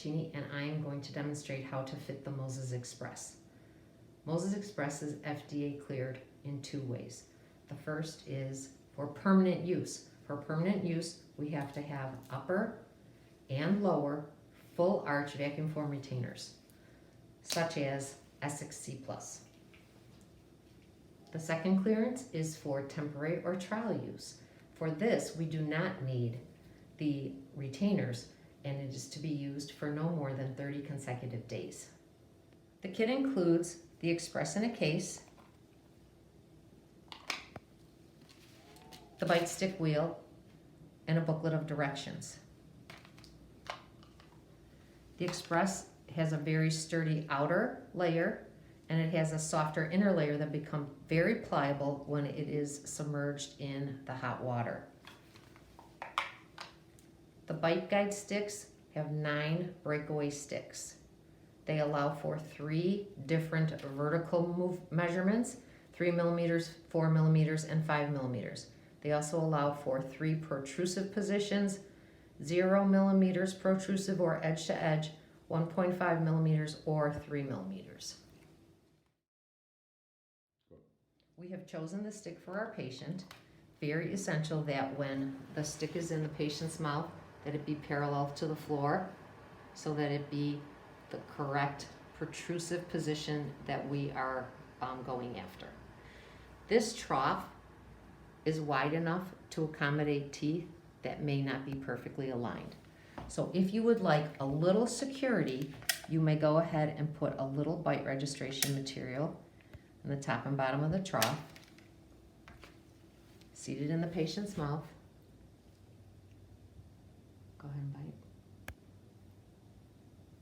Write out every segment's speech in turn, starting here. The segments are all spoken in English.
Piccinini, and I am going to demonstrate how to fit the Moses Express. Moses Express is FDA cleared in 2 ways. The first is for permanent use. For permanent use, we have to have upper and lower full arch vacuum form retainers, such as Essex C+. The second clearance is for temporary or trial use. For this, we do not need the retainers, and it is to be used for no more than 30 consecutive days. The kit includes the Express in a case, the bite stick wheel, and a booklet of directions. The Express has a very sturdy outer layer, and it has a softer inner layer that becomes very pliable when it is submerged in the hot water. The bite guide sticks have 9 breakaway sticks. They allow for 3 different vertical measurements, 3 millimeters, 4 millimeters, and 5 millimeters. They also allow for 3 protrusive positions, 0 millimeters protrusive or edge to edge, 1.5 millimeters, or 3 millimeters. We have chosen the stick for our patient. Very essential that when the stick is in the patient's mouth, that it be parallel to the floor so that it be the correct protrusive position that we are going after. This trough is wide enough to accommodate teeth that may not be perfectly aligned. So if you would like a little security, you may go ahead and put a little bite registration material in the top and bottom of the trough, seated in the patient's mouth. Go ahead and bite.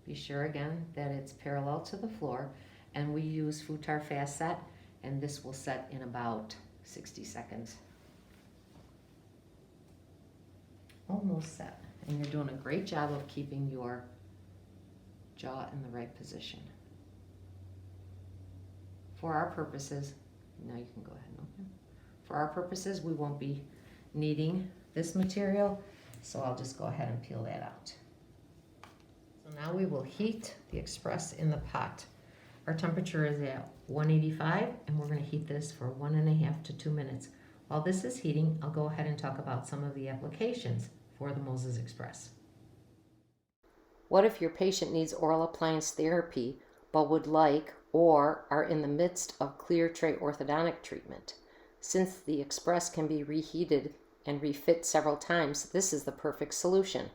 Be sure again that it's parallel to the floor, and we use Futar Fast Set, and this will set in about 60 seconds. Almost set, and you're doing a great job of keeping your jaw in the right position. For our purposes, now you can go ahead and open. For our purposes, we won't be needing this material, so I'll just go ahead and peel that out. So now we will heat the Express in the pot. Our temperature is at 185, and we're going to heat this for 1.5 to 2 minutes. While this is heating, I'll go ahead and talk about some of the applications for the Moses Express. What if your patient needs oral appliance therapy but would like or are in the midst of clear tray orthodontic treatment? Since the Express can be reheated and refit several times, this is the perfect solution.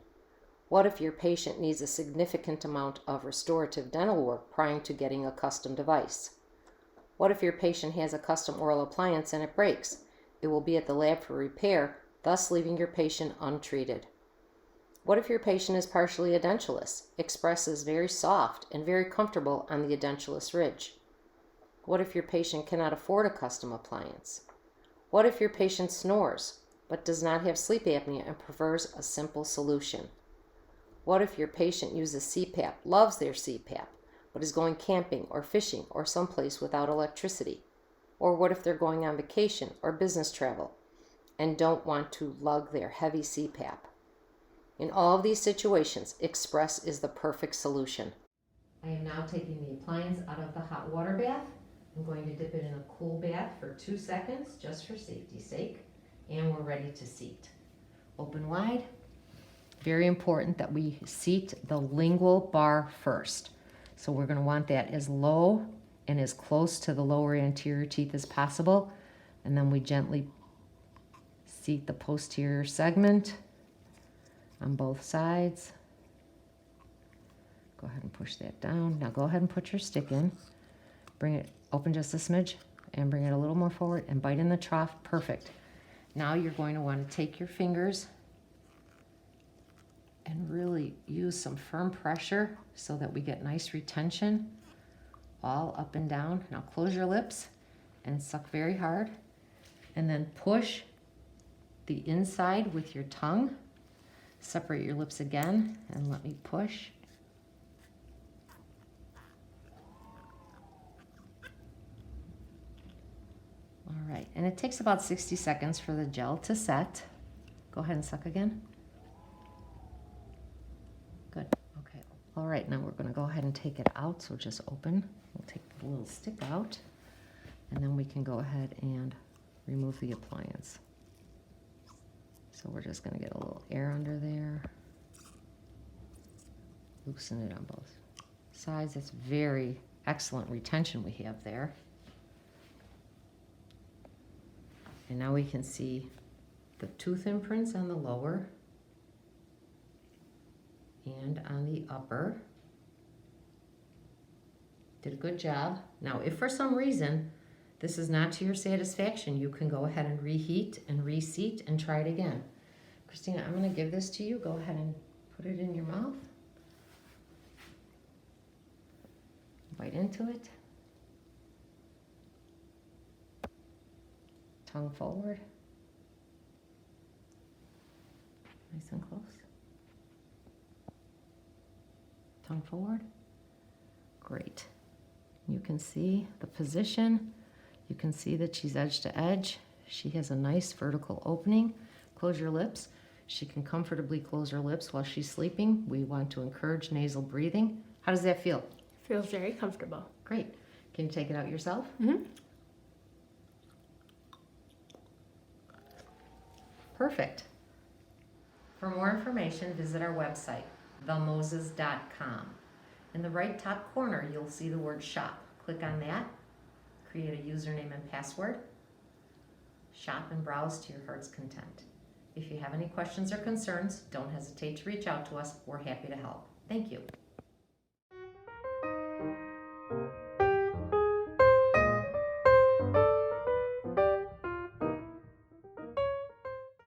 What if your patient needs a significant amount of restorative dental work prior to getting a custom device? What if your patient has a custom oral appliance and it breaks? It will be at the lab for repair, thus leaving your patient untreated. What if your patient is partially edentulous? Express is very soft and very comfortable on the edentulous ridge. What if your patient cannot afford a custom appliance? What if your patient snores but does not have sleep apnea and prefers a simple solution? What if your patient uses CPAP, loves their CPAP, but is going camping or fishing or someplace without electricity? Or what if they're going on vacation or business travel and don't want to lug their heavy CPAP? In all of these situations, Express is the perfect solution. I am now taking the appliance out of the hot water bath. I'm going to dip it in a cool bath for 2 seconds, just for safety's sake, and we're ready to seat. Open wide. Very important that we seat the lingual bar first. So we're going to want that as low and as close to the lower anterior teeth as possible, and then we gently seat the posterior segment on both sides. Go ahead and push that down. Now go ahead and put your stick in. Bring it open just a smidge and bring it a little more forward and bite in the trough. Perfect. Now you're going to want to take your fingers and really use some firm pressure so that we get nice retention all up and down. Now close your lips and suck very hard, and then push the inside with your tongue. Separate your lips again and let me push. All right, and it takes about 60 seconds for the gel to set. Go ahead and suck again. Good, okay. All right, now we're going to go ahead and take it out. So just open. We'll take the little stick out, and then we can go ahead and remove the appliance. So we're just going to get a little air under there. Loosen it on both sides. It's very excellent retention we have there. And now we can see the tooth imprints on the lower and on the upper. Did a good job. Now, if for some reason this is not to your satisfaction, you can go ahead and reheat and reseat and try it again. Christina, I'm going to give this to you. Go ahead and put it in your mouth. Bite into it. Tongue forward. Nice and close. Tongue forward. Great. You can see the position. You can see that she's edge to edge. She has a nice vertical opening. Close your lips. She can comfortably close her lips while she's sleeping. We want to encourage nasal breathing. How does that feel? Feels very comfortable. Great. Can you take it out yourself? Mm-hmm. Perfect. For more information, visit our website, themoses.com. In the right top corner, you'll see the word shop. Click on that, create a username and password, shop and browse to your heart's content. If you have any questions or concerns, don't hesitate to reach out to us. We're happy to help. Thank you.